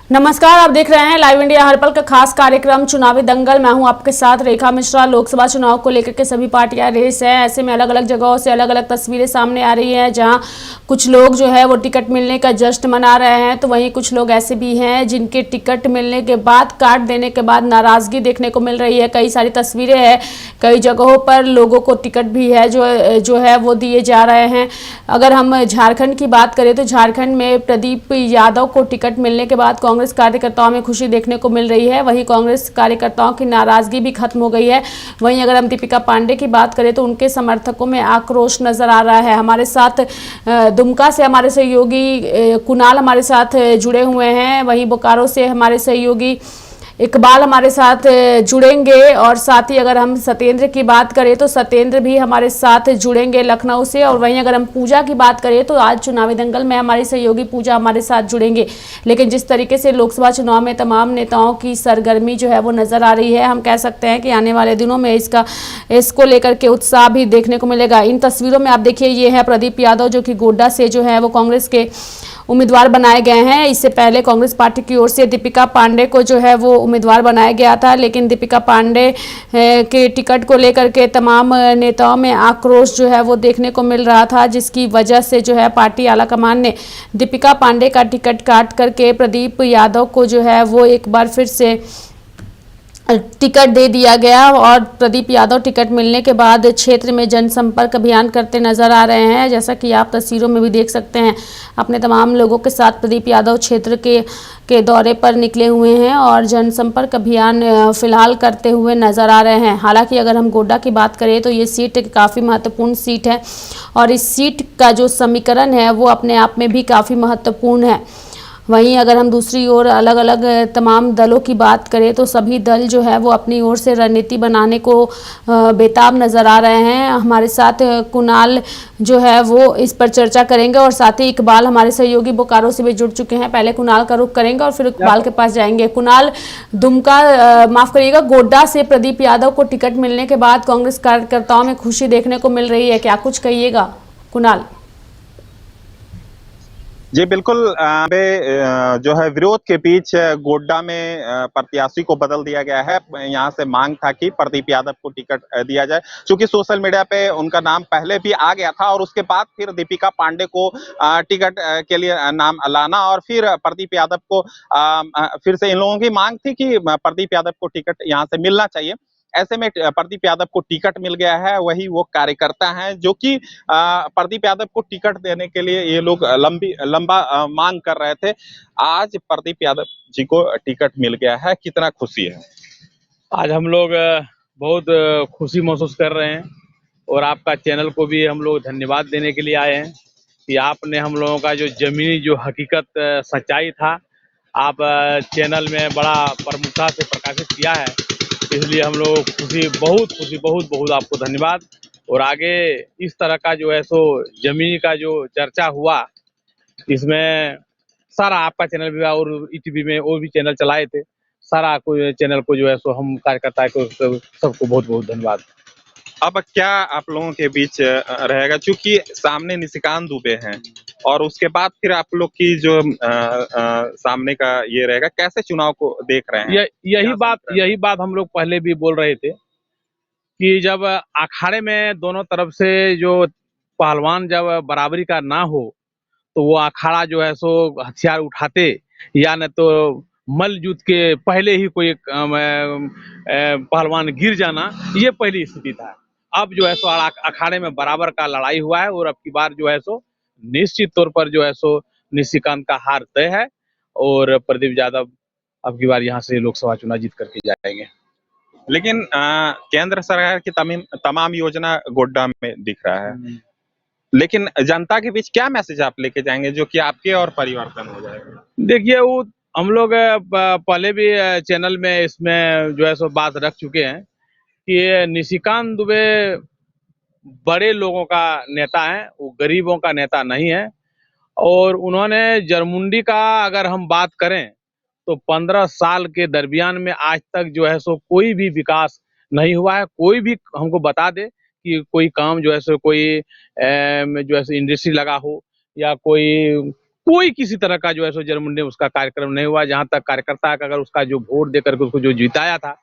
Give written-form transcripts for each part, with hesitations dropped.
नमस्कार, आप देख रहे हैं लाइव इंडिया हर पल का खास कार्यक्रम चुनावी दंगल। मैं हूं आपके साथ रेखा मिश्रा। लोकसभा चुनाव को लेकर के सभी पार्टियां रेस है। ऐसे में अलग अलग जगहों से अलग अलग तस्वीरें सामने आ रही हैं, जहां कुछ लोग जो है वो टिकट मिलने का जश्न मना रहे हैं, तो वहीं कुछ लोग ऐसे भी हैं जिनके टिकट मिलने के बाद, काट देने के बाद नाराजगी देखने को मिल रही है। कई सारी तस्वीरें हैं, कई जगहों पर लोगों को टिकट भी है जो है वो दिए जा रहे हैं। अगर हम झारखंड की बात करें तो झारखंड में प्रदीप यादव को टिकट मिलने के बाद कांग्रेस कार्यकर्ताओं में खुशी देखने को मिल रही है। वहीं कांग्रेस कार्यकर्ताओं की नाराजगी भी खत्म हो गई है। वहीं अगर हम दीपिका पांडे की बात करें तो उनके समर्थकों में आक्रोश नजर आ रहा है। हमारे साथ दुमका से हमारे सहयोगी कुणाल हमारे साथ जुड़े हुए हैं, वहीं बोकारो से हमारे सहयोगी इकबाल हमारे साथ जुड़ेंगे, और साथ ही अगर हम सत्येंद्र की बात करें तो सत्येंद्र भी हमारे साथ जुड़ेंगे लखनऊ से। और वहीं अगर हम पूजा की बात करें तो आज चुनावी दंगल में हमारी सहयोगी पूजा हमारे साथ जुड़ेंगे। लेकिन जिस तरीके से लोकसभा चुनाव में तमाम नेताओं की सरगर्मी जो है वो नजर आ रही है, हम कह सकते हैं कि आने वाले दिनों में इसको लेकर के उत्साह भी देखने को मिलेगा। इन तस्वीरों में आप देखिए, ये है प्रदीप यादव जो कि गोड्डा से जो है वो कांग्रेस के उम्मीदवार बनाए गए हैं। इससे पहले कांग्रेस पार्टी की ओर से दीपिका पांडे को जो है वो उम्मीदवार बनाया गया था, लेकिन दीपिका पांडे के टिकट को लेकर के तमाम नेताओं में आक्रोश जो है वो देखने को मिल रहा था, जिसकी वजह से जो है पार्टी आलाकमान ने दीपिका पांडे का टिकट काट करके प्रदीप यादव को जो है वो एक बार फिर से टिकट दे दिया गया। और प्रदीप यादव टिकट मिलने के बाद क्षेत्र में जनसंपर्क अभियान करते नजर आ रहे हैं। जैसा कि आप तस्वीरों में भी देख सकते हैं, अपने तमाम लोगों के साथ प्रदीप यादव क्षेत्र के दौरे पर निकले हुए हैं और जनसंपर्क अभियान फिलहाल करते हुए नजर आ रहे हैं। हालांकि अगर हम गोड्डा की बात करें तो ये सीट काफ़ी महत्वपूर्ण सीट है, और इस सीट का जो समीकरण है वो अपने आप में भी काफ़ी महत्वपूर्ण है। वहीं अगर हम दूसरी ओर अलग अलग तमाम दलों की बात करें तो सभी दल जो है वो अपनी ओर से रणनीति बनाने को बेताब नज़र आ रहे हैं। हमारे साथ कुणाल जो है वो इस पर चर्चा करेंगे, और साथ ही इकबाल हमारे सहयोगी बोकारो से भी जुड़ चुके हैं। पहले कुणाल का रुख करेंगे और फिर इकबाल के पास जाएंगे। कुणाल, दुमका माफ़ करिएगा, गोड्डा से प्रदीप यादव को टिकट मिलने के बाद कांग्रेस कार्यकर्ताओं में खुशी देखने को मिल रही है, क्या कुछ कहिएगा कुणाल? जी बिल्कुल, जो है विरोध के बीच गोड्डा में प्रत्याशी को बदल दिया गया है। यहाँ से मांग था कि प्रदीप यादव को टिकट दिया जाए, क्योंकि सोशल मीडिया पे उनका नाम पहले भी आ गया था, और उसके बाद फिर दीपिका पांडे को टिकट के लिए नाम लाना, और फिर प्रदीप यादव को फिर से इन लोगों की मांग थी कि प्रदीप यादव को टिकट यहाँ से मिलना चाहिए। ऐसे में प्रदीप यादव को टिकट मिल गया है। वही वो कार्यकर्ता हैं जो कि प्रदीप यादव को टिकट देने के लिए ये लोग लंबा मांग कर रहे थे। आज प्रदीप यादव जी को टिकट मिल गया है, कितना खुशी है? आज हम लोग बहुत खुशी महसूस कर रहे हैं, और आपका चैनल को भी हम लोग धन्यवाद देने के लिए आए हैं कि आपने हम लोगों का जो जमीनी जो हकीकत सच्चाई था, आप चैनल में बड़ा प्रमुखता से प्रकाशित किया है। इसलिए हम लोग खुशी बहुत बहुत आपको धन्यवाद। और आगे इस तरह का जो है सो जमीनी का जो चर्चा हुआ, इसमें सारा आपका चैनल भी और ईटीवी में और भी चैनल चलाए थे, सारा को चैनल को जो है सो हम कार्यकर्ता को सबको बहुत बहुत धन्यवाद। अब क्या आप लोगों के बीच रहेगा, क्योंकि सामने निशिकांत दुबे हैं, और उसके बाद फिर आप लोग की जो सामने का ये रहेगा, कैसे चुनाव को देख रहे हैं? यही बात हम लोग पहले भी बोल रहे थे कि जब अखाड़े में दोनों तरफ से जो पहलवान जब बराबरी का ना हो, तो वो अखाड़ा जो है सो हथियार उठाते, या न तो मल युद्ध के पहले ही कोई पहलवान गिर जाना, ये पहली स्थिति था। अब जो है सो अखाड़े में बराबर का लड़ाई हुआ है, और अब की बार जो है सो निश्चित तौर पर जो है सो निशिकांत का हार तय है, और प्रदीप यादव अब की बार यहाँ से लोकसभा चुनाव जीत करके जाएंगे। लेकिन केंद्र सरकार की तमाम योजना गोड्डा में दिख रहा है, लेकिन जनता के बीच क्या मैसेज आप लेके जाएंगे जो कि आपके और परिवर्तन हो जाएगा? देखिए, वो हम लोग पहले भी चैनल में इसमें जो है सो बात रख चुके हैं कि निशिकांत दुबे बड़े लोगों का नेता है, वो गरीबों का नेता नहीं है। और उन्होंने जरमुंडी का अगर हम बात करें तो 15 साल के दरमियान में आज तक जो है सो कोई भी विकास नहीं हुआ है। कोई भी हमको बता दे कि कोई काम जो है सो कोई जो है सो इंडस्ट्री लगा हो, या कोई कोई किसी तरह का जो है सो जन्मदिन उसका कार्यक्रम नहीं हुआ। जहां तक कार्यकर्ता का अगर उसका जो वोट देकर के उसको जो जिताया था,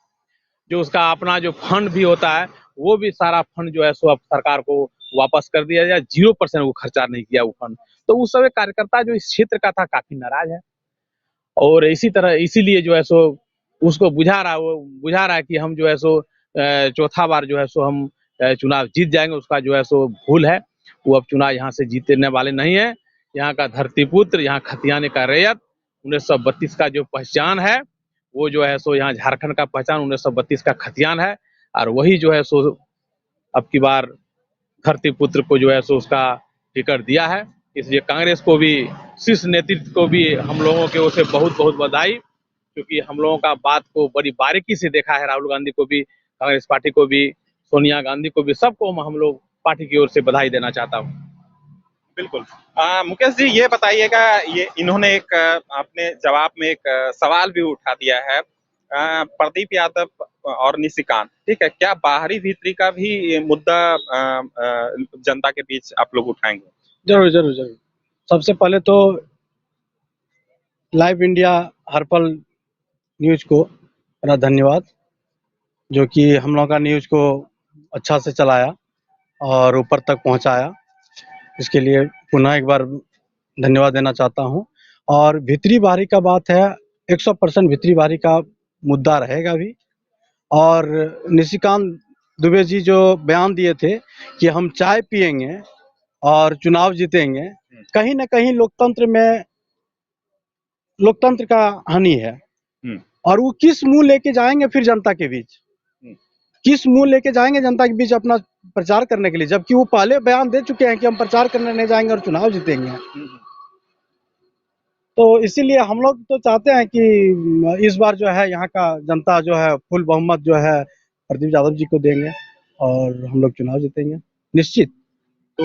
जो उसका अपना जो फंड भी होता है, वो भी सारा फंड जो है सो अब सरकार को वापस कर दिया जाए। 0% वो खर्चा नहीं किया वो फंड। तो उस समय कार्यकर्ता जो इस क्षेत्र का था काफी नाराज है, और इसी तरह इसीलिए जो है सो उसको बुझा रहा है कि हम जो है सो चौथा बार जो है सो हम चुनाव जीत जाएंगे। उसका जो है सो भूल है, वो अब चुनाव यहाँ से जीतने वाले नहीं है। यहाँ का धरतीपुत्र, यहाँ खतियाने का रैयत, 1932 का जो पहचान है वो जो है सो यहाँ झारखंड का पहचान 1932 का खतियान है, और वही जो है सो अब की बार धरतीपुत्र को जो है सो उसका टिकट दिया है। इसलिए कांग्रेस को भी, शीर्ष नेतृत्व को भी हम लोगों की ओर से बहुत बहुत बधाई, क्योंकि हम लोगों का बात को बड़ी बारीकी से देखा है। राहुल गांधी को भी, कांग्रेस पार्टी को भी, सोनिया गांधी को भी, सबको हम लोग पार्टी की ओर से बधाई देना चाहता हूँ। बिल्कुल। मुकेश जी, ये बताइएगा, ये इन्होंने एक अपने जवाब में एक सवाल भी उठा दिया है, प्रदीप यादव और निशिकांत, ठीक है, क्या बाहरी भीतरी का भी मुद्दा जनता के बीच आप लोग उठाएंगे? जरूर जरूर जरूर। सबसे पहले तो लाइव इंडिया हर्पल न्यूज को मेरा धन्यवाद, जो कि हम लोगों का न्यूज को अच्छा से चलाया और ऊपर तक पहुंचाया। इसके लिए पुनः एक बार धन्यवाद देना चाहता हूं। और भीतरी बाहरी का बात है, 100% भीतरी बाहरी का मुद्दा रहेगा भी। और निशिकांत दुबे जी जो बयान दिए थे कि हम चाय पिएंगे और चुनाव जीतेंगे, कहीं ना कहीं लोकतंत्र का हानि है। और वो किस मुंह लेके जाएंगे फिर जनता के बीच, किस मुंह लेके जाएंगे जनता के बीच अपना प्रचार करने के लिए, जबकि वो पहले बयान दे चुके हैं कि हम प्रचार करने नहीं जाएंगे और चुनाव जीतेंगे। तो इसीलिए हम लोग तो चाहते हैं कि इस बार जो है यहाँ का जनता जो है फुल बहुमत जो है प्रदीप यादव जी को देंगे और हम लोग चुनाव जीतेंगे निश्चित। तो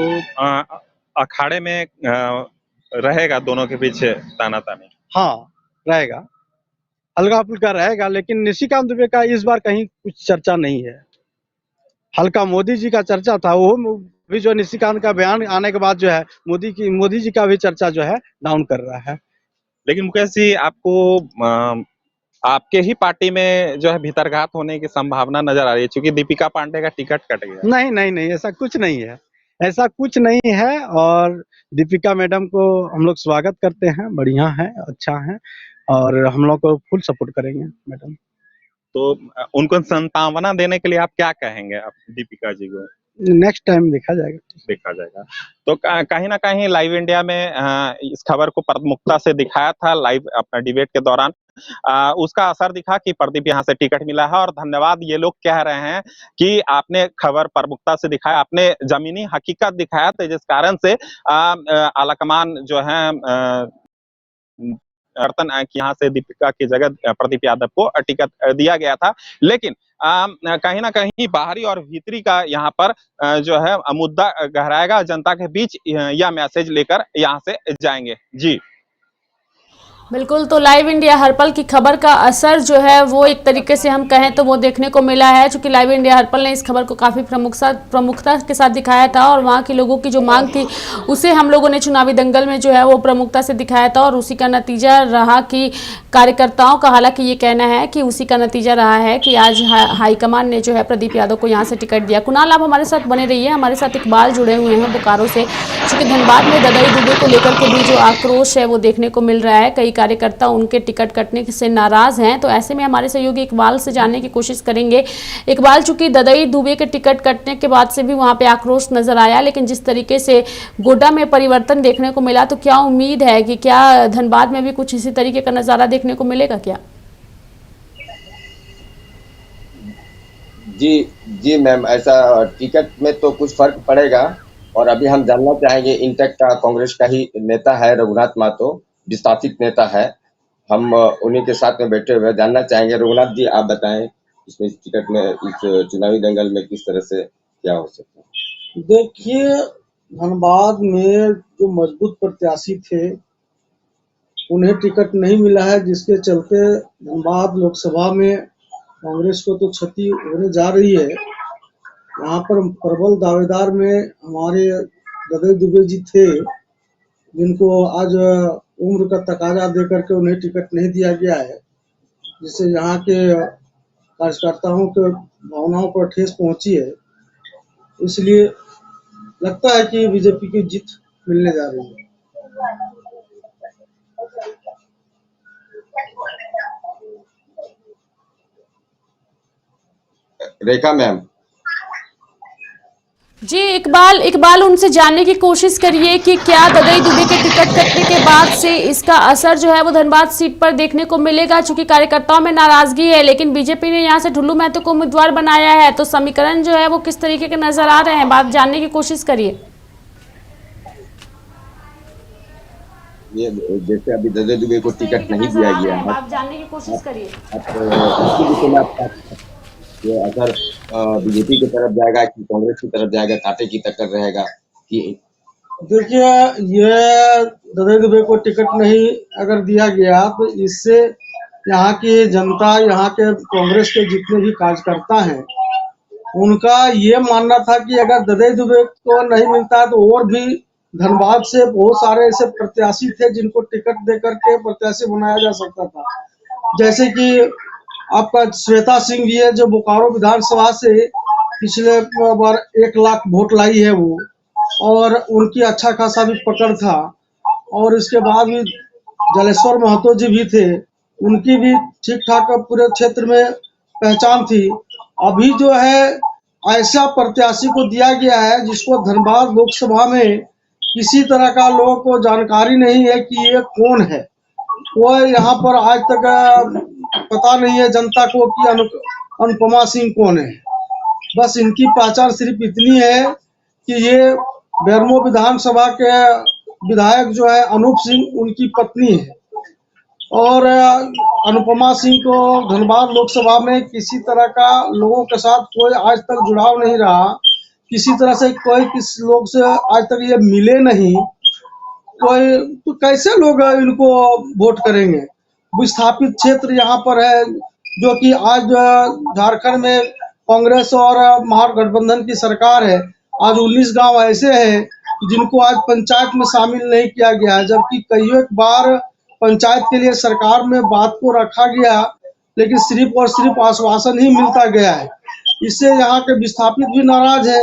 अखाड़े में रहेगा दोनों के बीच तानातानी? हाँ रहेगा, हल्का फुल्का रहेगा, लेकिन निशिकांत दुबे का इस बार कहीं कुछ चर्चा नहीं है। हल्का मोदी जी का चर्चा था, वो भी जो निशिकांत का बयान आने के बाद जो है मोदी जी का भी चर्चा जो है डाउन कर रहा है। लेकिन मुकेश जी, आपको आपके ही पार्टी में जो है भीतरघात होने की संभावना नजर आ रही है, क्योंकि दीपिका पांडे का टिकट कट गया। नहीं नहीं नहीं, ऐसा कुछ नहीं है, ऐसा कुछ नहीं है। और दीपिका मैडम को हम लोग स्वागत करते हैं, बढ़िया है, अच्छा है, और हम लोग को फुल सपोर्ट करेंगे मैडम। तो उनको संतावना देने के लिए आप क्या कहेंगे आप दीपिका जी को? नेक्स्ट टाइम देखा जाएगा। तो कहीं ना कहीं लाइव इंडिया में इस खबर को प्रमुखता से दिखाया था, लाइव अपना डिबेट के दौरान उसका असर दिखा कि प्रदीप यहाँ से टिकट मिला है। और धन्यवाद ये लोग कह रहे हैं कि आपने खबर प्रमुखता से दिखाया, आपने जमीनी हकीकत दिखाया, तो जिस कारण से आलाकमान जो है समर्थन यहाँ से दीपिका की जगह प्रदीप यादव को टिकट दिया गया था। लेकिन कहीं ना कहीं बाहरी और भीतरी का यहाँ पर जो है मुद्दा गहराएगा, जनता के बीच यह मैसेज लेकर यहाँ से जाएंगे। जी बिल्कुल। तो लाइव इंडिया हर्पल की खबर का असर जो है वो एक तरीके से हम कहें तो वो देखने को मिला है, क्योंकि लाइव इंडिया हर्पल ने इस खबर को काफ़ी प्रमुखता के साथ दिखाया था, और वहाँ के लोगों की जो मांग थी उसे हम लोगों ने चुनावी दंगल में जो है वो प्रमुखता से दिखाया था, और उसी का नतीजा रहा कि कार्यकर्ताओं का, हालांकि ये कहना है कि उसी का नतीजा रहा है कि आज हाईकमान ने जो है प्रदीप यादव को यहाँ से टिकट दिया। कुणाल, आप हमारे साथ बने रहिए, हमारे साथ इकबाल जुड़े हुए हैं बोकारो से, क्योंकि धनबाद में ददाई दुबे को लेकर के भी जो आक्रोश है वो देखने को मिल रहा है, कई कार्यकर्ता उनके टिकट कटने से नाराज हैं। तो ऐसे में हमारे सहयोगी इकबाल से जानने की कोशिश करेंगे। इकबाल, चूंकि ददाई दुबे के टिकट कटने के बाद से भी वहां पे आक्रोश नजर आया, लेकिन जिस तरीके से गोड्डा में परिवर्तन देखने को मिला, तो क्या उम्मीद है कि क्या धनबाद में भी कुछ इसी तरीके का नजारा देखने को मिलेगा क्या? जी मैम, ऐसा टिकट में तो कुछ फर्क पड़ेगा। और अभी हम जानना चाहेंगे, इंटेक का कांग्रेस का ही नेता है रघुनाथ महतो, विस्थापित नेता है, हम उन्हीं के साथ में बैठे हुए जानना चाहेंगे। रघुनाथ जी, आप बताएं इसमें टिकट में, इस चुनावी दंगल में किस तरह से क्या हो सकता है? देखिए, धनबाद में जो मजबूत प्रत्याशी थे उन्हें टिकट नहीं मिला है, जिसके चलते धनबाद लोकसभा में कांग्रेस को तो क्षति होने जा रही है। यहाँ पर प्रबल दावेदार में हमारे ददाई दुबे जी थे, जिनको आज उम्र का तकाजा दे करके उन्हें टिकट नहीं दिया गया है, जिससे यहाँ के कार्यकर्ताओं के भावनाओं पर ठेस पहुंची है। इसलिए लगता है कि बीजेपी की जीत मिलने जा रही है। रेखा मैम, जी इकबाल उनसे जानने की कोशिश करिए कि क्या ददई दुबे के टिकट कटने के बाद से इसका असर जो है वो धनबाद सीट पर देखने को मिलेगा, चूंकि कार्यकर्ताओं में नाराजगी है, लेकिन बीजेपी ने यहां से ढुल्लू महतो को उम्मीदवार बनाया है, तो समीकरण जो है वो किस तरीके के नजर आ रहे हैं, बात जानने की कोशिश करिए। ये जैसे अभी ददई दुबे को टिकट नहीं दिया गया है, आप जानने की कोशिश करिए। ये असर बीजेपी की तरफ जाएगा कि कांग्रेस की तरफ जाएगा, कांटे की टक्कर रहेगा कि? देखिए, ये ददई दुबे को टिकट नहीं अगर दिया गया तो इससे यहाँ की जनता, यहाँ के कांग्रेस के जितने भी कार्यकर्ता हैं, उनका ये मानना था कि अगर ददई दुबे को नहीं मिलता तो और भी धनबाद से बहुत सारे ऐसे प्रत्याशी थे जिनको टिकट दे करके प्रत्याशी बनाया जा सकता था। जैसे कि आपका श्वेता सिंह भी है, जो बोकारो विधानसभा से पिछले बार 1 लाख वोट लाई है वो, और उनकी अच्छा खासा भी पकड़ था। और इसके बाद भी जलेश्वर महतो जी भी थे, उनकी भी ठीक ठाक पूरे क्षेत्र में पहचान थी। अभी जो है ऐसा प्रत्याशी को दिया गया है जिसको धनबाद लोकसभा में किसी तरह का लोगों को जानकारी नहीं है कि ये कौन है। वो यहाँ पर आज तक पता नहीं है जनता को कि अनुपमा सिंह कौन है। बस इनकी पहचान सिर्फ इतनी है कि ये बेरमो विधानसभा के विधायक जो है अनूप सिंह, उनकी पत्नी है। और अनुपमा सिंह को धनबाद लोकसभा में किसी तरह का लोगों के साथ कोई आज तक जुड़ाव नहीं रहा, किसी तरह से कोई किसी लोग से आज तक ये मिले नहीं कोई, तो कैसे लोग इनको वोट करेंगे। विस्थापित क्षेत्र यहाँ पर है, जो कि आज झारखंड में कांग्रेस और महागठबंधन की सरकार है। आज 19 गांव ऐसे हैं जिनको आज पंचायत में शामिल नहीं किया गया है, जबकि कई एक बार पंचायत के लिए सरकार में बात को रखा गया, लेकिन सिर्फ और सिर्फ आश्वासन ही मिलता गया है। इससे यहाँ के विस्थापित भी नाराज है।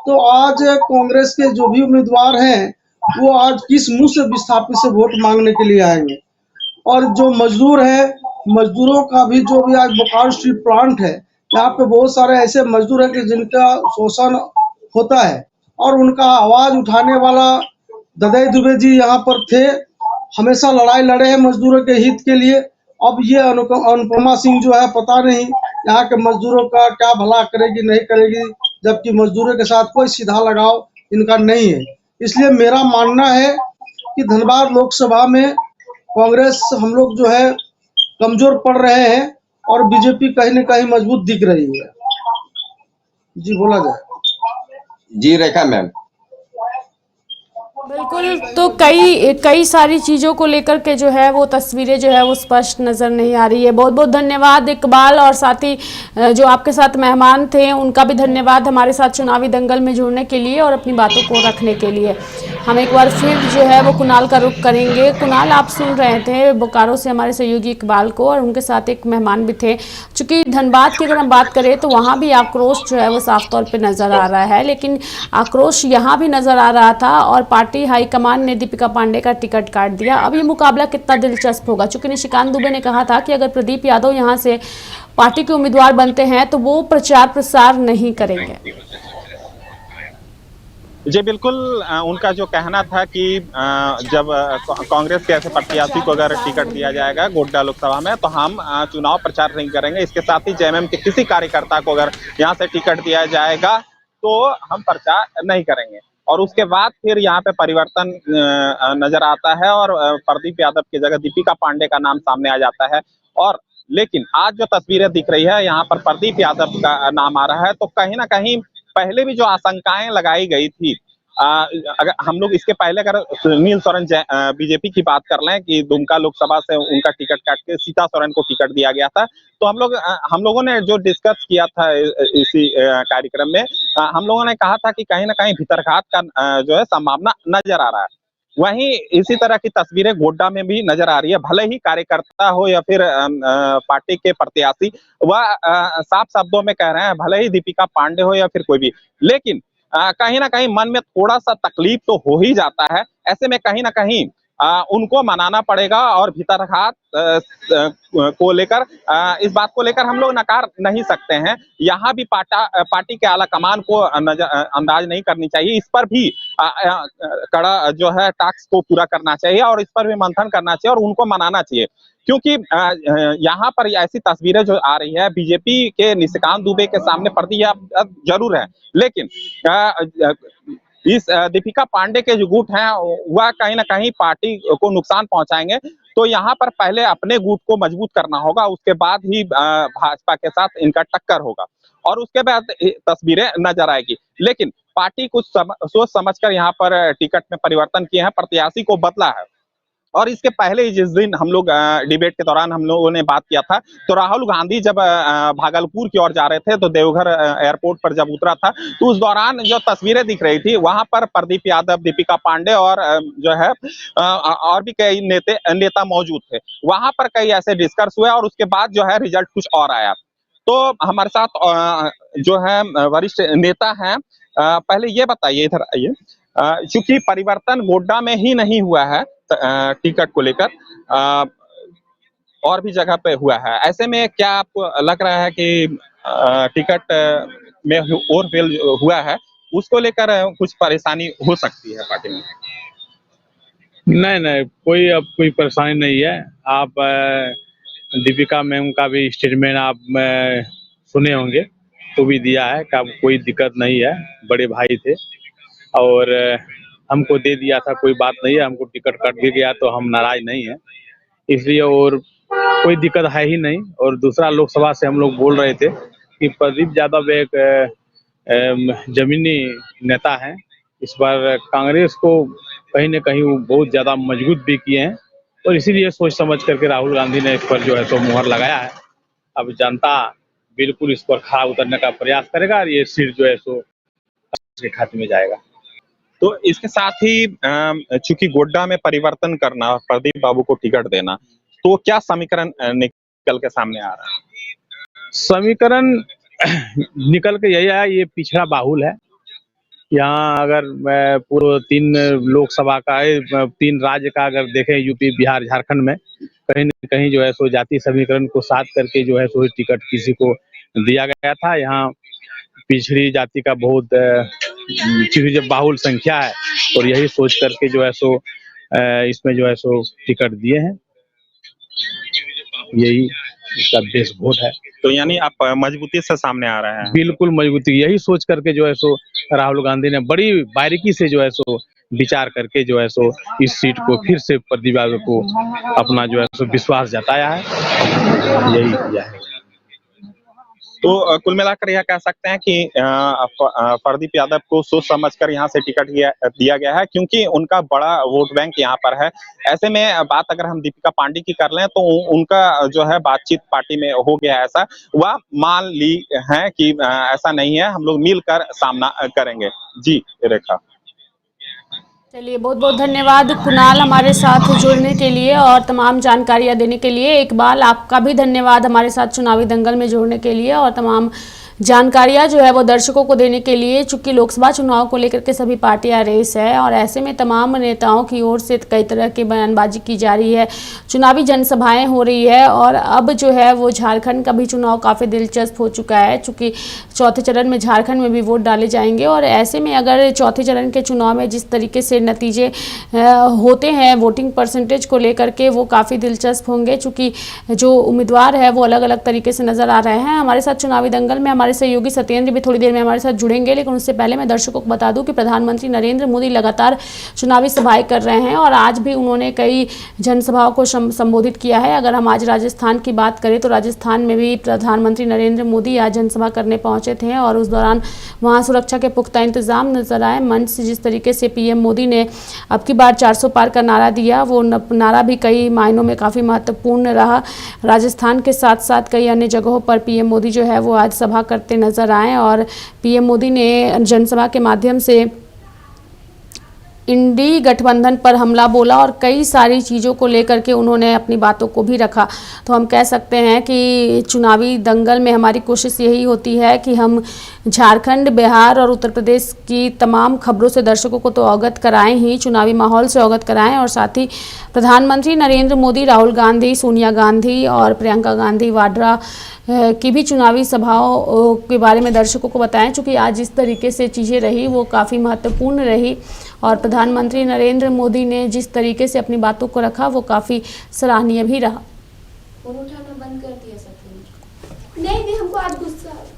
तो आज कांग्रेस के जो भी उम्मीदवार हैं वो आज किस मुंह से विस्थापित से वोट मांगने के लिए आएंगे। और जो मजदूर है, मजदूरों का भी जो भी आज बोकारो स्टील प्लांट है, यहाँ पे बहुत सारे ऐसे मजदूर हैं कि जिनका शोषण होता है, और उनका आवाज उठाने वाला ददई दुबे जी यहाँ पर थे, हमेशा लड़ाई लड़े हैं मजदूरों के हित के लिए। अब ये अनुपमा सिंह जो है, पता नहीं यहाँ के मजदूरों का क्या भला करेगी नहीं करेगी, जबकि मजदूरों के साथ कोई सीधा लगाव इनका नहीं है। इसलिए मेरा मानना है कि धनबाद लोकसभा में कांग्रेस हम लोग जो है कमजोर पड़ रहे हैं और बीजेपी कहीं न कहीं मजबूत दिख रही है। जी बोला जाए। जी रेखा मैम, बिल्कुल, तो कई सारी चीज़ों को लेकर के जो है वो तस्वीरें जो है वो स्पष्ट नज़र नहीं आ रही है। बहुत बहुत धन्यवाद इकबाल, और साथ ही जो आपके साथ मेहमान थे उनका भी धन्यवाद हमारे साथ चुनावी दंगल में जुड़ने के लिए और अपनी बातों को रखने के लिए। हम एक बार फिर जो है वो कुणाल का रुख करेंगे। कुणाल, आप सुन रहे थे बोकारो से हमारे सहयोगी इकबाल को, और उनके साथ एक मेहमान भी थे। चूँकि धनबाद की अगर हम बात करें तो वहाँ भी आक्रोश जो है वो साफ तौर पर नज़र आ रहा है, लेकिन आक्रोश यहाँ भी नज़र आ रहा था और पार्टी हाईकमान ने दीपिका पांडे का टिकट काट दिया। अब ये मुकाबला कितना दिलचस्प होगा, चूंकि निशिकांत दुबे ने कहा था कि अगर प्रदीप यादव यहाँ से पार्टी के उम्मीदवार बनते हैं तो वो प्रचार प्रसार नहीं करेंगे। जी बिल्कुल, उनका जो कहना था कि जब कांग्रेस के ऐसे प्रत्याशी को अगर टिकट दिया जाएगा गोड्डा लोकसभा में तो हम चुनाव प्रचार नहीं करेंगे। इसके साथ ही जेएमएम के किसी कार्यकर्ता को अगर यहाँ से टिकट दिया जाएगा तो हम प्रचार नहीं करेंगे। और उसके बाद फिर यहाँ पे परिवर्तन नजर आता है और प्रदीप यादव की जगह दीपिका पांडे का नाम सामने आ जाता है। और लेकिन आज जो तस्वीरें दिख रही है यहाँ पर प्रदीप यादव का नाम आ रहा है, तो कहीं ना कहीं पहले भी जो आशंकाएं लगाई गई थी, अगर हम लोग इसके पहले अगर सुनील सोरेन बीजेपी की बात कर लें कि दुमका लोकसभा से उनका टिकट काट के सीता सोरेन को टिकट दिया गया था, तो हम लोगों ने जो डिस्कस किया था इसी कार्यक्रम में, हम लोगों ने कहा था कि कहीं ना कहीं भीतरघात का जो है संभावना नजर आ रहा है। वहीं इसी तरह की तस्वीरें गोड्डा में भी नजर आ रही है। भले ही कार्यकर्ता हो या फिर पार्टी के प्रत्याशी, वह साफ शब्दों में कह रहे हैं, भले ही दीपिका पांडे हो या फिर कोई भी, लेकिन कहीं ना कहीं मन में थोड़ा सा तकलीफ तो हो ही जाता है। ऐसे में कहीं ना कहीं उनको मनाना पड़ेगा और भीतरघात को लेकर, इस बात को लेकर हम लोग नकार नहीं सकते हैं। यहाँ भी पार्टी के आला कमान को अंदाज नहीं करनी चाहिए। इस पर भी कड़ा जो है टास्क को पूरा करना चाहिए और इस पर भी मंथन करना चाहिए और उनको मनाना चाहिए, क्योंकि यहाँ पर ऐसी तस्वीरें जो आ रही है बीजेपी के निशिकांत दुबे के सामने प्रतिक्रिया जरूर है, लेकिन इस दीपिका पांडे के जो गुट हैं वह कहीं ना कहीं पार्टी को नुकसान पहुंचाएंगे। तो यहाँ पर पहले अपने गुट को मजबूत करना होगा, उसके बाद ही भाजपा के साथ इनका टक्कर होगा और उसके बाद तस्वीरें नजर आएगी। लेकिन पार्टी कुछ सोच समझकर यहाँ पर टिकट में परिवर्तन किए हैं, प्रत्याशी को बदला है। और इसके पहले ही जिस दिन हम लोग डिबेट के दौरान हम लोगों ने बात किया था, तो राहुल गांधी जब भागलपुर की ओर जा रहे थे, तो देवघर एयरपोर्ट पर जब उतरा था, तो उस दौरान जो तस्वीरें दिख रही थी वहां पर प्रदीप यादव, दीपिका पांडे और जो है और भी कई नेता मौजूद थे। वहां पर कई ऐसे डिस्कस हुए और उसके बाद जो है रिजल्ट कुछ और आया। तो हमारे साथ जो है वरिष्ठ नेता हैं, पहले ये बताइए, इधर आइए, चूंकि परिवर्तन गोड्डा में ही नहीं हुआ है टिकट को लेकर, और भी जगह पे हुआ है, ऐसे में क्या आपको लग रहा है कि टिकट में और फेल हुआ है, उसको लेकर कुछ परेशानी हो सकती है पार्टी में? नहीं, कोई परेशानी नहीं है। आप दीपिका मैम का भी स्टेटमेंट आप सुने होंगे, तो भी दिया है कि कोई दिक्कत नहीं है, बड़े भाई थे और हमको दे दिया था, कोई बात नहीं है। हमको टिकट कट भी गया तो हम नाराज नहीं है इसलिए, और कोई दिक्कत है ही नहीं। और दूसरा, लोकसभा से हम लोग बोल रहे थे कि प्रदीप यादव एक जमीनी नेता हैं, इस बार कांग्रेस को कहीं न कहीं वो बहुत ज्यादा मजबूत भी किए हैं और इसीलिए सोच समझ करके राहुल गांधी ने इस पर जो है तो मुहर लगाया है। अब जनता बिल्कुल इस पर खरा उतरने का प्रयास करेगा और ये सीट जो है सो उसके खाते में जाएगा। तो इसके साथ ही चूंकि गोड्डा में परिवर्तन करना, प्रदीप बाबू को टिकट देना, तो क्या समीकरण निकल के सामने आ रहा है? समीकरण निकल के यही आया, ये पिछड़ा बाहुल है। यहाँ अगर पूर्व 3 लोकसभा का 3 राज्य का अगर देखें, यूपी, बिहार, झारखंड में कहीं न कहीं जो है सो जाति समीकरण को साथ करके जो है सो टिकट किसी को दिया गया था। यहाँ पिछड़ी जाति का बहुत जो बाहुल संख्या है और यही सोच करके जो है सो इसमें जो है सो टिकट दिए हैं, यही इसका बेस वोट है। तो यानी आप मजबूती से सामने आ रहे हैं? बिल्कुल मजबूती, यही सोच करके जो है सो राहुल गांधी ने बड़ी बारीकी से जो है सो विचार करके जो है सो इस सीट को फिर से प्रदीप यादव को अपना जो है सो विश्वास जताया है, यही किया है। तो कुल मिलाकर यह कह सकते हैं कि प्रदीप यादव को सोच समझकर यहाँ से टिकट दिया गया है, क्योंकि उनका बड़ा वोट बैंक यहाँ पर है। ऐसे में बात अगर हम दीपिका पांडे की कर लें, तो उनका जो है बातचीत पार्टी में हो गया, ऐसा वह मान ली है कि ऐसा नहीं है, हम लोग मिलकर सामना करेंगे। जी रेखा। चलिए, बहुत बहुत धन्यवाद कुणाल हमारे साथ जुड़ने के लिए और तमाम जानकारियां देने के लिए। इकबाल, आपका भी धन्यवाद हमारे साथ चुनावी दंगल में जुड़ने के लिए और तमाम जानकारियां जो है वो दर्शकों को देने के लिए। चूंकि लोकसभा चुनाव को लेकर के सभी पार्टियां रेस है और ऐसे में तमाम नेताओं की ओर से कई तरह की बयानबाजी की जा रही है, चुनावी जनसभाएं हो रही है और अब जो है वो झारखंड का भी चुनाव काफ़ी दिलचस्प हो चुका है। चूँकि चौथे चरण में झारखंड में भी वोट डाले जाएंगे और ऐसे में अगर चौथे चरण के चुनाव में जिस तरीके से नतीजे होते हैं वोटिंग परसेंटेज को लेकर के, वो काफ़ी दिलचस्प होंगे। चूँकि जो उम्मीदवार है वो अलग अलग तरीके से नज़र आ रहे हैं। हमारे साथ चुनावी दंगल में हमारे सहयोगी सत्येंद्र भी थोड़ी देर में हमारे साथ जुड़ेंगे, लेकिन उससे पहले मैं दर्शकों को बता दूं कि प्रधानमंत्री नरेंद्र मोदी लगातार चुनावी सभाएं कर रहे हैं और आज भी उन्होंने कई जनसभाओं को संबोधित किया है। अगर हम आज राजस्थान की बात करें तो राजस्थान में भी प्रधानमंत्री नरेंद्र मोदी आज जनसभा करने पहुंचे थे और उस दौरान वहां सुरक्षा के पुख्ता इंतजाम नजर आए। मंच से जिस तरीके से पीएम मोदी ने अब की बार 400 पार का नारा दिया, वो नारा भी कई मायनों में काफ़ी महत्वपूर्ण रहा। राजस्थान के साथ साथ कई अन्य जगहों पर पीएम मोदी जो है वो आज सभा करते नजर आए और पीएम मोदी ने जनसभा के माध्यम से इंडी गठबंधन पर हमला बोला और कई सारी चीज़ों को लेकर के उन्होंने अपनी बातों को भी रखा। तो हम कह सकते हैं कि चुनावी दंगल में हमारी कोशिश यही होती है कि हम झारखंड, बिहार और उत्तर प्रदेश की तमाम खबरों से दर्शकों को तो अवगत कराएं ही, चुनावी माहौल से अवगत कराएं और साथ ही प्रधानमंत्री नरेंद्र मोदी, राहुल गांधी, सोनिया गांधी और प्रियंका गांधी वाड्रा की भी चुनावी सभाओं के बारे में दर्शकों को बताएं। चूँकि आज जिस तरीके से चीज़ें रही वो काफ़ी महत्वपूर्ण रही और प्रधानमंत्री नरेंद्र मोदी ने जिस तरीके से अपनी बातों को रखा वो काफ़ी सराहनीय भी रहा। फोन उठाना बंद कर दिया सबने। नहीं हमको आज गुस्सा है।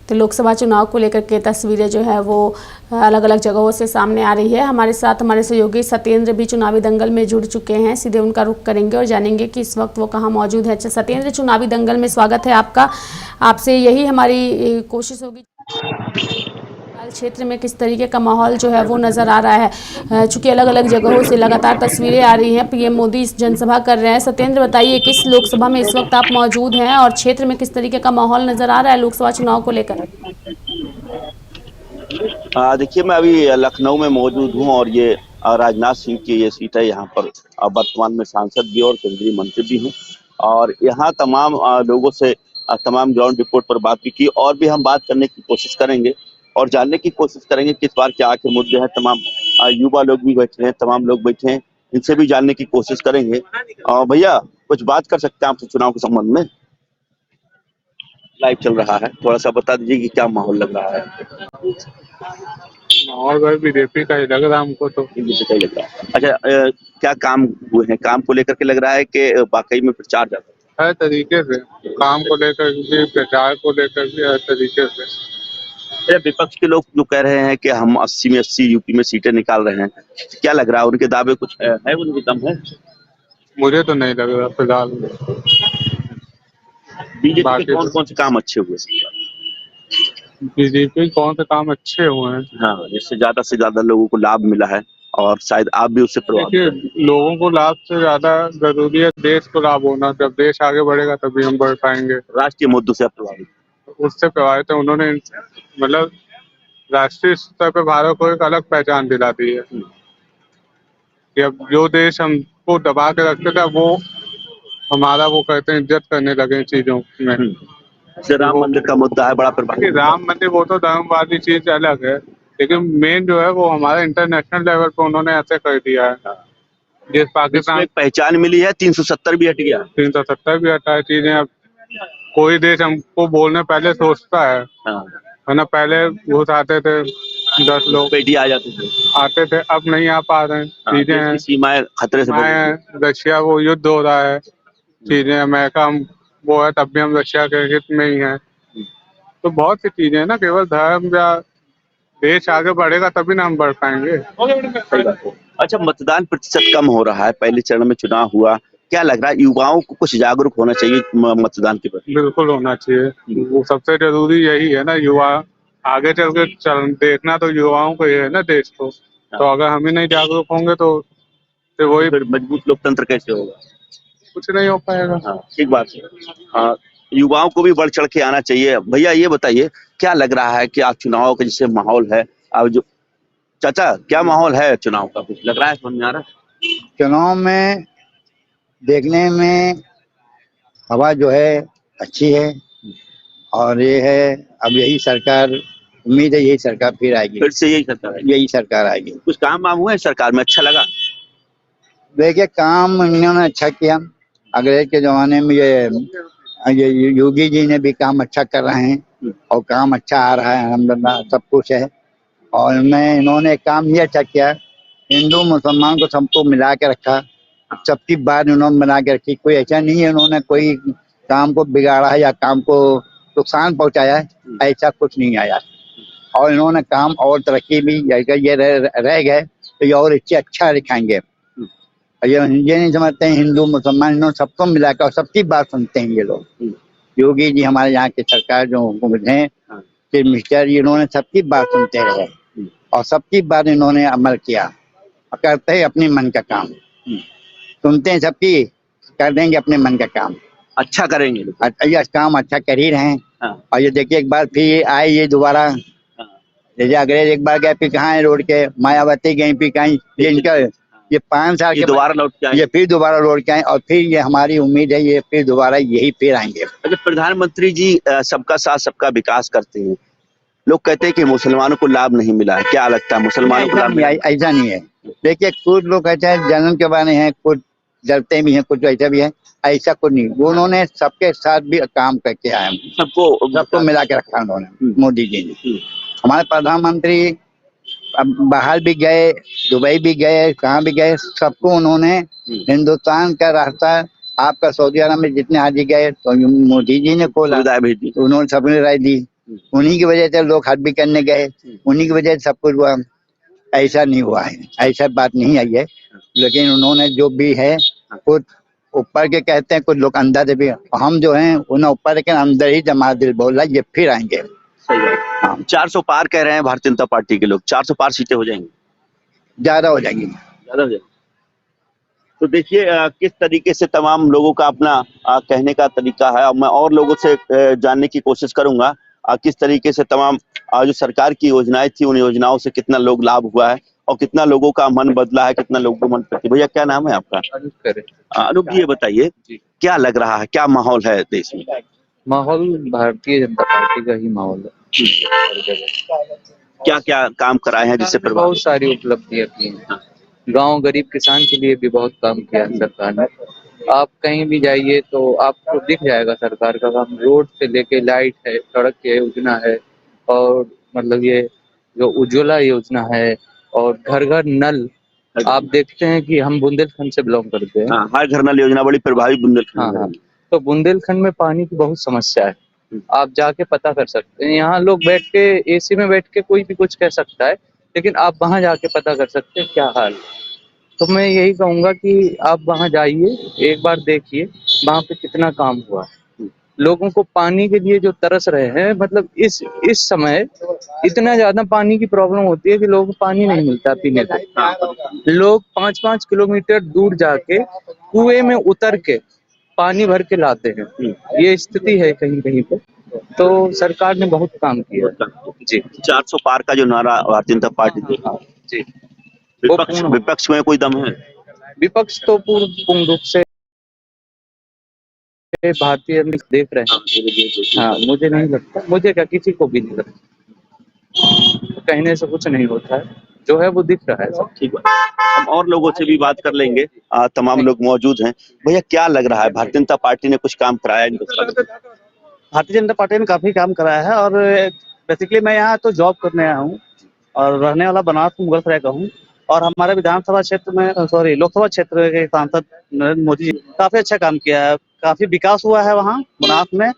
तो लोकसभा चुनाव को लेकर के तस्वीरें जो है वो अलग अलग जगहों से सामने आ रही है। हमारे साथ हमारे सहयोगी सत्येंद्र भी चुनावी दंगल में जुड़ चुके हैं। सीधे उनका रुख करेंगे और जानेंगे कि इस वक्त वो कहाँ मौजूद है। अच्छा सत्येंद्र, चुनावी दंगल में स्वागत है आपका। आपसे यही हमारी कोशिश होगी, क्षेत्र में किस तरीके का माहौल जो है वो नज़र आ रहा है, चूँकि अलग अलग जगहों से लगातार तस्वीरें आ रही हैं। पीएम मोदी जनसभा कर रहे हैं। सत्येंद्र बताइए, किस लोकसभा में इस वक्त आप मौजूद हैं और क्षेत्र में किस तरीके का माहौल नज़र आ रहा है लोकसभा चुनाव को लेकर? देखिए, मैं अभी लखनऊ में मौजूद हूँ और ये राजनाथ सिंह की ये सीट है। यहाँ पर वर्तमान में सांसद भी और केंद्रीय मंत्री भी हूँ और यहाँ तमाम लोगों से तमाम ग्राउंड रिपोर्ट पर बात भी की और भी हम बात करने की कोशिश करेंगे और जानने की कोशिश करेंगे कि इस बार क्या आखिर मुद्दे हैं। तमाम युवा लोग भी बैठे हैं, तमाम लोग बैठे हैं, इनसे भी जानने की कोशिश करेंगे। भैया, कुछ बात कर सकते हैं आपसे चुनाव के संबंध में? लाइव चल रहा है, थोड़ा सा बता दीजिए कि क्या माहौल लग रहा है। माहौल भाई बीजेपी का ही लग रहा है हमको तो। बीजेपी का ही लग रहा है। अच्छा, क्या काम हुए हैं? काम को लेकर के लग रहा है कि वाकई में प्रचार ज्यादा हर तरीके से काम को लेकर भी, प्रचार को लेकर भी, हर तरीके से। विपक्ष के लोग जो कह रहे हैं कि हम 80 में 80 यूपी में सीटें निकाल रहे हैं, क्या लग रहा है उनके दावे कुछ है, उनकी दम है? मुझे तो नहीं लग रहा फिलहाल। बीजेपी के कौन कौन से काम अच्छे हुए? बीजेपी कौन से काम अच्छे हुए हैं? हाँ, जिससे ज्यादा लोगों को लाभ मिला है और शायद आप भी उससे प्रभावित। लोगों को लाभ से ज्यादा जरूरी है देश को लाभ होना। जब देश आगे बढ़ेगा तभी हम बढ़ पाएंगे। राष्ट्रीय मुद्दों से प्रभावित, उससे प्रभावित है। उन्होंने मतलब राष्ट्रीय स्तर पे भारत को एक अलग पहचान दिला दी है कि अब जो देश हमको दबा के रखते थे वो हमारा वो कहते हैं इज्जत करने लगे चीजों में। राम मंदिर का मुद्दा है बड़ा प्रभावित। राम मंदिर वो तो धर्मवादी चीज अलग है, लेकिन मेन जो है वो हमारे इंटरनेशनल लेवल पे उन्होंने ऐसे कर दिया है। जिस पाकिस्तान पहचान मिली है, 370 भी हट गया, 370 भी हटा है चीजें। अब कोई देश हमको बोलने पहले सोचता है, वरना पहले घुस आते थे 10 लोग, बेटी आ आते थे। अब नहीं आ पा रहे हैं। चीजें हैं, सीमाएं खतरे से रशिया वो युद्ध हो रहा है, चीजें अमेरिका वो है तब भी हम रशिया के हित में ही हैं। तो बहुत सी चीजें हैं ना, केवल धर्म या देश आगे बढ़ेगा तभी ना हम बढ़ पाएंगे। अच्छा, मतदान प्रतिशत कम हो रहा है, पहले चरण में चुनाव हुआ, क्या लग रहा है युवाओं को कुछ जागरूक होना चाहिए मतदान के प्रति? बिल्कुल होना चाहिए, वो सबसे जरूरी यही है ना। युवा आगे चल के देखना तो युवाओं को ही है ना, देश को। तो अगर हम ही नहीं जागरूक होंगे तो वही मजबूत लोकतंत्र कैसे होगा? कुछ नहीं हो पाएगा। ठीक बात है। युवाओं को भी बढ़ चढ़ के आना चाहिए। भैया ये बताइए, क्या लग रहा है कि आप चुनाव का जैसे माहौल है, अब जो चाचा क्या माहौल है चुनाव का, कुछ लग रहा है समझ में आ रहा है? चुनाव में देखने में हवा जो है अच्छी है और ये है अब यही सरकार, उम्मीद है यही सरकार फिर आएगी। फिर से यही सरकार आएगी। कुछ काम वाम हुए सरकार में, अच्छा लगा? देखिए, काम इन्होंने अच्छा किया। अंग्रेज के जमाने में ये योगी जी ने भी काम अच्छा कर रहे हैं और काम अच्छा आ रहा है, अल्हम्दुलिल्लाह सब कुछ है। और इन्होंने काम ये अच्छा किया, हिंदू मुसलमान को सबको मिला के रखा, सबकी बात उन्होंने बना के रखी। कोई ऐसा नहीं है उन्होंने कोई काम को बिगाड़ा है या काम को नुकसान पहुंचाया है, ऐसा कुछ नहीं आया। और इन्होंने काम और तरक्की भी, अगर ये रह गए तो ये और इससे अच्छा दिखाएंगे। ये नहीं समझते हैं हिंदू मुसलमान इन सबको मिलाकर और सबकी बात सुनते हैं ये लोग। योगी जी हमारे यहाँ के सरकार जो हुकूमत हैं कि मिस्टर इन्होंने सबकी बात सुनते रहे और सबकी बात इन्होंने अमल किया और करते हैं अपने मन का काम। सुनते हैं सबकी, कर देंगे अपने मन का काम, अच्छा करेंगे। ये काम अच्छा कर ही रहे हैं। हाँ। और ये देखिए एक बार फिर आए ये दोबारा, जैसे अंग्रेज एक बार गए फिर कहाँ है रोड के, मायावती गई फिर कहीं, ये इनका ये 5 साल के दोबारा लौट के आए, ये फिर दोबारा लौट के आए और फिर ये हमारी उम्मीद है ये फिर दोबारा यही फिर आएंगे। अच्छा, प्रधानमंत्री जी सबका साथ सबका विकास करते हैं, लोग कहते हैं कि मुसलमानों को लाभ नहीं मिला है, क्या लगता है मुसलमानों को लाभ मिला? ऐसा नहीं है। देखिए कुछ लोग कहते हैं जन्म के बारे हैं, कुछ डरते भी हैं, कुछ ऐसा भी है, ऐसा कुछ नहीं। उन्होंने सबके साथ भी काम करके आए, सबको मिला के रखा उन्होंने, मोदी जी ने। हमारे प्रधानमंत्री अब बाहर भी गए, दुबई भी गए, कहाँ भी गए, सबको उन्होंने हिंदुस्तान का रास्ता, आपका सऊदी अरब में जितने हाजी गए तो मोदी जी ने खोला, उन्होंने सबने राय दी, उन्हीं की वजह से लोग हज भी करने गए, उन्हीं की वजह से सब कुछ हुआ। ऐसा नहीं हुआ है, ऐसा बात नहीं आई है। लेकिन उन्होंने जो भी है कुछ ऊपर के कहते हैं, कुछ लोग अंदर से भी, हम जो हैं उन्हें ऊपर लेकिन अंदर ही हमारा दिल बोल रहा है ये फिर आएंगे। हाँ। 400 पार कह रहे हैं भारतीय जनता पार्टी के लोग, 400 पार सीटें हो जाएंगी, ज्यादा हो जाएंगी, ज्यादा हो जाएंगी। तो देखिए किस तरीके से तमाम लोगों का अपना कहने का तरीका है। और मैं और लोगों से जानने की कोशिश करूंगा किस तरीके से तमाम जो सरकार की योजनाएं थी उन योजनाओं से कितना लोग लाभ हुआ है और कितना लोगों का मन बदला है, कितना लोगों को मन करती। भैया क्या नाम है आपका? अनूप जी, ये बताइए क्या लग रहा है, क्या माहौल है देश में? माहौल भारतीय जनता पार्टी का ही माहौल है। क्या क्या काम कराए हैं जिससे बहुत सारी उपलब्धियां की हैं। गांव गरीब किसान के लिए भी बहुत काम किया है सरकार ने। आप कहीं भी जाइए तो आपको दिख जाएगा सरकार का काम, रोड से लेके लाइट है, सड़क की योजना है, और मतलब ये जो उज्ज्वला योजना है, और घर घर नल। आप देखते हैं कि हम बुंदेलखंड से बिलोंग करते हैं। हर घर नल योजना बड़ी प्रभावी बुंदेलखंड में। तो बुंदेलखंड में पानी की बहुत समस्या है, आप जाके पता कर सकते हैं। यहाँ लोग बैठ के एसी में बैठ के कोई भी कुछ कह सकता है, लेकिन आप वहां जाके पता कर सकते हैं क्या हाल। तो मैं यही कहूंगा कि आप वहां जाइए, एक बार देखिए वहां पे कितना काम हुआ है। लोगों को पानी के लिए जो तरस रहे हैं, मतलब इस समय इतना ज्यादा पानी की प्रॉब्लम होती है कि लोगों को पानी नहीं मिलता पीने को। लोग 5-5 किलोमीटर दूर जाके कुएं में उतर के पानी भर के लाते हैं, ये स्थिति है कहीं कहीं पे। तो सरकार ने बहुत काम किया जी। 400 पार का जो नारा भारतीय जनता पार्टी देती है जी, विपक्ष में कोई दम है? विपक्ष तो पूर्ण रूप से भारतीय देख रहे हैं। हाँ, मुझे नहीं लगता, मुझे क्या किसी को भी नहीं लगता, कहने से कुछ नहीं होता है, जो है वो दिख रहा है सब। ठीक है, हम और लोगों से भी बात कर लेंगे, तमाम लोग मौजूद हैं। भैया क्या लग रहा है, भारतीय जनता पार्टी ने कुछ काम कराया हिंदुस्तान में? भारतीय जनता पार्टी ने काफी काम कराया है, और बेसिकली मैं यहाँ तो जॉब करने आया हूँ और रहने वाला बनारस मुगलसराय का हूँ। और हमारे विधानसभा क्षेत्र में लोकसभा क्षेत्र के सांसद नरेंद्र मोदी जी काफी अच्छा काम किया है, काफी विकास हुआ है वहाँ बनारस में,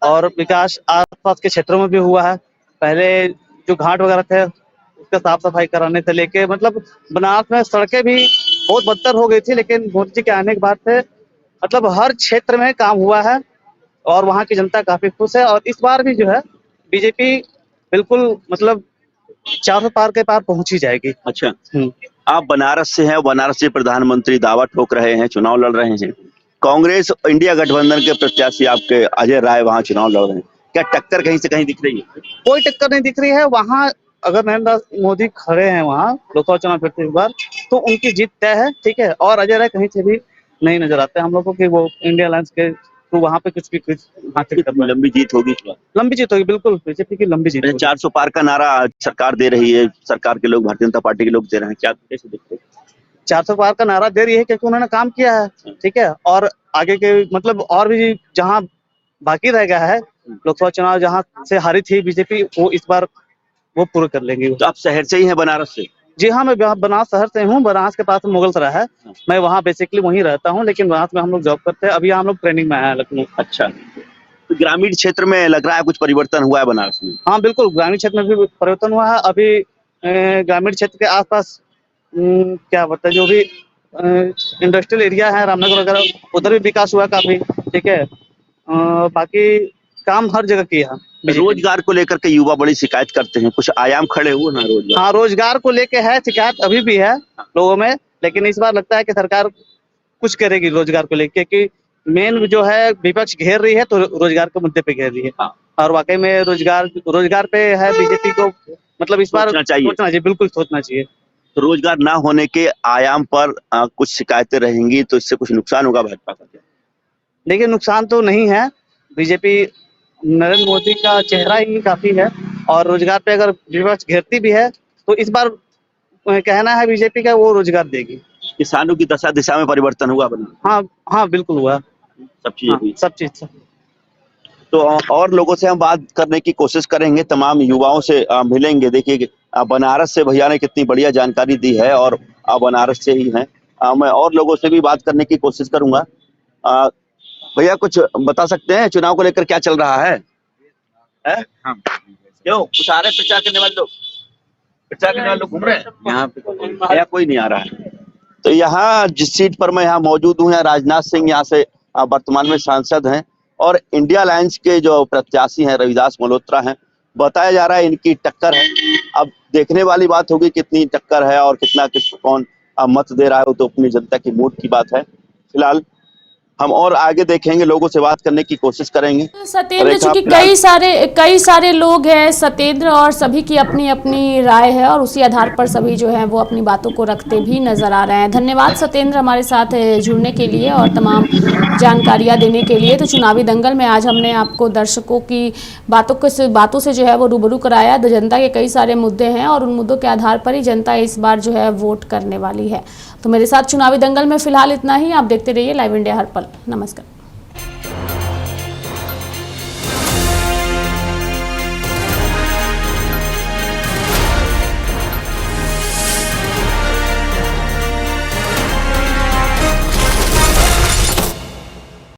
और विकास आसपास के क्षेत्रों में भी हुआ है। पहले जो घाट वगैरह थे उसका साफ सफाई कराने से लेके, मतलब बनारस में सड़कें भी बहुत बदतर हो गई थी, लेकिन मोदी जी के आने के बाद से मतलब हर क्षेत्र में काम हुआ है और वहाँ की जनता काफी खुश है। और इस बार भी जो है बीजेपी बिल्कुल मतलब 400 पार के पार पहुंच ही जाएगी। अच्छा, आप बनारस से हैं, बनारस से प्रधानमंत्री दावा ठोक रहे हैं, चुनाव लड़ रहे हैं। कांग्रेस इंडिया गठबंधन के प्रत्याशी आपके अजय राय वहां चुनाव लड़ रहे हैं, क्या टक्कर कहीं से कहीं दिख रही है? कोई टक्कर नहीं दिख रही है वहाँ। अगर नरेंद्र मोदी खड़े हैं वहाँ लोकसभा चुनाव फिर इस बार, तो उनकी जीत तय है, ठीक है। और अजय राय कहीं से भी नहीं नजर आते हम लोगों को कि वो इंडिया अलायंस के तो वहाँ पे कुछ भी हासिल कर। लंबी जीत होगी, लंबी जीत होगी, बिल्कुल बीजेपी की लंबी जीत। 400 पार का नारा सरकार दे रही है, सरकार के लोग भारतीय जनता पार्टी के लोग दे रहे हैं, क्या कैसे देखते हैं? 400 पार का नारा दे रही है क्योंकि उन्होंने काम किया है, ठीक है। और आगे के मतलब और भी जहाँ बाकी रह गया है, लोकसभा चुनाव जहाँ से हारी थी बीजेपी, वो इस बार वो पूरा कर लेंगे। तो आप शहर से ही हैं, बनारस से? जी हाँ, मैं बनारस शहर से हूँ। बनारस के पास मुगलसराय है, मैं वहाँ बेसिकली वहीं रहता हूँ, लेकिन बनारस में हम लोग जॉब करते हैं। अभी हम लोग ट्रेनिंग में आए हैं लखनऊ। अच्छा, तो ग्रामीण क्षेत्र में लग रहा है कुछ परिवर्तन हुआ है बनारस में? हाँ बिल्कुल, ग्रामीण क्षेत्र में भी परिवर्तन हुआ है। अभी ग्रामीण क्षेत्र के आसपास क्या बोलते हैं, जो भी इंडस्ट्रियल एरिया है रामनगर वगैरह, उधर भी विकास हुआ काफी। ठीक है, बाकी काम हर जगह किया है। रोजगार को लेकर के युवा बड़ी शिकायत करते हैं, कुछ आयाम खड़े हुए हैं रोजगार? हाँ, रोजगार को लेके है शिकायत, अभी भी है लोगों में, लेकिन इस बार लगता है कि सरकार कुछ करेगी रोजगार को लेके, क्योंकि मेन जो है विपक्ष घेर रही है तो रोजगार के मुद्दे पे घेर रही है। और वाकई में रोजगार पे है बीजेपी को, मतलब इस बार सोचना चाहिए, बिल्कुल सोचना चाहिए। तो रोजगार ना होने के आयाम पर कुछ शिकायतें रहेंगी तो इससे कुछ नुकसान होगा भाजपा का? देखिए, नुकसान तो नहीं है, बीजेपी नरेंद्र मोदी का चेहरा ही काफी है, और रोजगार पे अगर विपक्ष घेरती भी है तो इस बार कहना है बीजेपी का वो रोजगार देगी। किसानों की दशा दिशा में परिवर्तन हुआ बना? हाँ बिल्कुल हुआ, सब चीजें सब चीज। तो और लोगों से हम बात करने की कोशिश करेंगे, तमाम युवाओं से मिलेंगे। देखिए बनारस से भैया ने कितनी बढ़िया जानकारी दी है और बनारस से ही हैं। मैं और लोगों से भी बात करने की कोशिश करूंगा। भैया कुछ बता सकते हैं चुनाव को लेकर क्या चल रहा है? क्यों कुछ आ रहे प्रचार करने वाले लोग? प्रचार करने वाले लोग घूम रहे हैं यहाँ पे या कोई नहीं आ रहा है? तो यहाँ जिस सीट पर मैं यहाँ मौजूद हूँ, यहाँ राजनाथ सिंह यहाँ से वर्तमान में सांसद हैं और इंडिया अलायंस के जो प्रत्याशी हैं रविदास मल्होत्रा हैं। बताया जा रहा है इनकी टक्कर है। अब देखने वाली बात होगी कितनी टक्कर है और कितना कौन मत दे रहा है, वो तो अपनी जनता की मूड की बात है। फिलहाल हम और आगे देखेंगे, लोगों से बात करने की कोशिश करेंगे। सत्येंद्र, चूंकि कई सारे लोग हैं सत्येंद्र, और सभी की अपनी अपनी राय है और उसी आधार पर सभी जो है वो अपनी बातों को रखते भी नजर आ रहे हैं। धन्यवाद सत्येंद्र हमारे साथ जुड़ने के लिए और तमाम जानकारियां देने के लिए। तो चुनावी दंगल में आज हमने आपको दर्शकों की बातों से जो है वो रूबरू कराया। जनता के कई सारे मुद्दे हैं और उन मुद्दों के आधार पर ही जनता इस बार जो है वोट करने वाली है। तो मेरे साथ चुनावी दंगल में फिलहाल इतना ही। आप देखते रहिए लाइव इंडिया हर पल। नमस्कार।